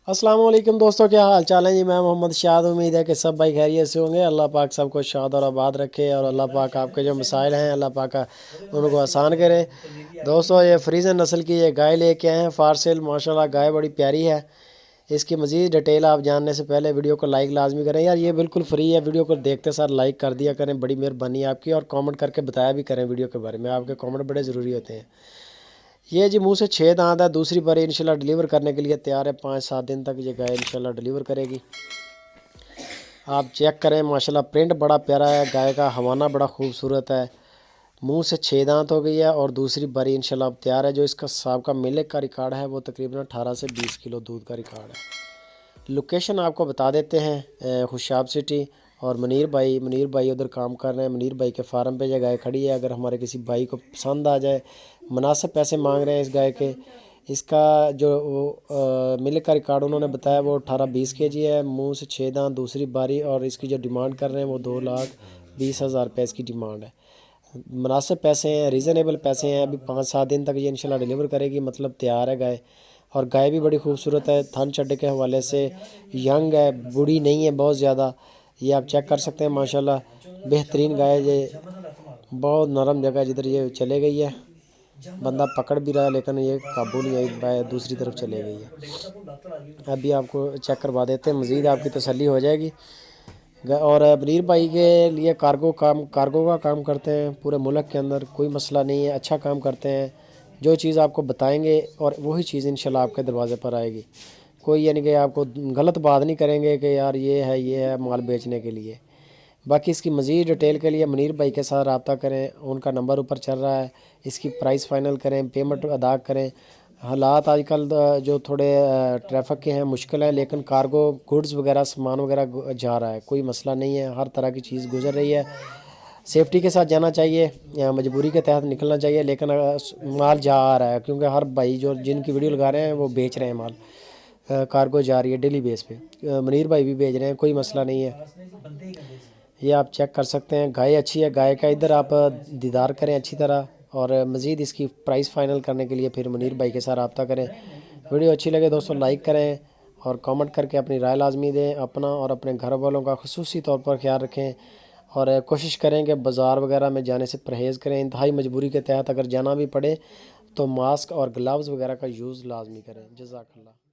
अस्सलाम वालेकुम दोस्तों, क्या हाल चाल है जी। मैं मोहम्मद शाद, उम्मीद है कि सब भाई खैरियत से होंगे। अल्लाह पाक सबको शाद और आबाद रखे और अल्लाह पाक आपके जो मसाइल हैं अल्लाह पाक उनको आसान करे। दोस्तों, ये फ्रीजन नस्ल की ये गाय लेके आए हैं फॉर सेल। माशाल्लाह गाय बड़ी प्यारी है। इसकी मज़ीद डिटेल आप जानने से पहले वीडियो को लाइक लाजमी करें यार, ये बिल्कुल फ्री है। वीडियो को देखते साथ लाइक कर दिया करें, बड़ी मेहरबानी आपकी। और कमेंट करके बताया भी करें वीडियो के बारे में, आपके कमेंट बड़े ज़रूरी होते हैं। ये जी मुंह से 6 दांत है। दूसरी बारी इंशाल्लाह डिलीवर करने के लिए तैयार है। 5-7 दिन तक ये गाय इंशाल्लाह डिलीवर करेगी। आप चेक करें, माशाल्लाह प्रिंट बड़ा प्यारा है गाय का, हवाना बड़ा खूबसूरत है। मुंह से 6 दांत हो गई है और दूसरी बारी इंशाल्लाह तैयार है। जो इसका साहब का मिल्क का रिकॉर्ड है वो तकरीबन 18 से 20 किलो दूध का रिकॉर्ड है। लोकेशन आपको बता देते हैं, खुशाब सिटी। और मनीर भाई उधर काम कर रहे हैं। मनीर भाई के फार्म पे ये गाय खड़ी है। अगर हमारे किसी भाई को पसंद आ जाए, मुनासिब पैसे मांग रहे हैं इस गाय के। इसका जो मिल्क का रिकॉर्ड उन्होंने बताया वो 18-20 केजी है। मुंह से 6 दांत, दूसरी बारी। और इसकी जो डिमांड कर रहे हैं वो 2,20,000 रुपये इसकी डिमांड है। मुनासिब पैसे हैं, रीज़नेबल पैसे हैं। अभी 5-7 दिन तक ये इंशाल्लाह डिलीवर करेगी, मतलब तैयार है गाय। और गाय भी बड़ी खूबसूरत है। थन चड्डे के हवाले से यंग है, बूढ़ी नहीं है बहुत ज़्यादा। ये आप चेक कर सकते हैं, माशाल्लाह बेहतरीन गाय। ये बहुत नरम जगह जिधर ये चले गई है, बंदा पकड़ भी रहा है लेकिन ये काबू नहीं आई, दूसरी तरफ चले गई है। अभी आपको चेक करवा देते हैं, मज़ीद आपकी तसल्ली हो जाएगी। और मनीर भाई के लिए कार्गो का काम करते हैं पूरे मुल्क के अंदर, कोई मसला नहीं है। अच्छा काम करते हैं। जो चीज़ आपको बताएंगे और वही चीज़ इंशाल्लाह आपके दरवाज़े पर आएगी। कोई यानी कि आपको गलत बात नहीं करेंगे कि यार ये है माल बेचने के लिए। बाकी इसकी मज़ीद डिटेल के लिए मनीर भाई के साथ रब्ता करें, उनका नंबर ऊपर चल रहा है। इसकी प्राइस फ़ाइनल करें, पेमेंट अदा करें। हालात आजकल जो थोड़े ट्रैफिक के हैं, मुश्किल है, लेकिन कार्गो गुड्स वगैरह सामान वगैरह जा रहा है, कोई मसला नहीं है। हर तरह की चीज़ गुजर रही है। सेफ्टी के साथ जाना चाहिए या मजबूरी के तहत निकलना चाहिए, लेकिन माल जा आ रहा है क्योंकि हर भाई जो जिनकी वीडियो लगा रहे हैं वो बेच रहे हैं माल। कार्गो जा रही है डेली बेस पे। मनीर भाई भी भेज रहे हैं, कोई मसला नहीं है। ये आप चेक कर सकते हैं। गाय अच्छी है। गाय का इधर आप दीदार करें अच्छी तरह। और मज़ीद इसकी प्राइस फ़ाइनल करने के लिए फिर मनीर भाई के साथ रब्ता करें। वीडियो अच्छी लगे दोस्तों लाइक करें और कमेंट करके अपनी राय लाजमी दें। अपना और अपने घर वालों का ख़ुसूसी तौर पर ख्याल रखें और कोशिश करें कि बाज़ार वगैरह में जाने से परहेज़ करें। इंतहाई मजबूरी के तहत अगर जाना भी पड़े तो मास्क और ग्लव्स वगैरह का यूज़ लाजमी करें। जज़ाकल्लाह।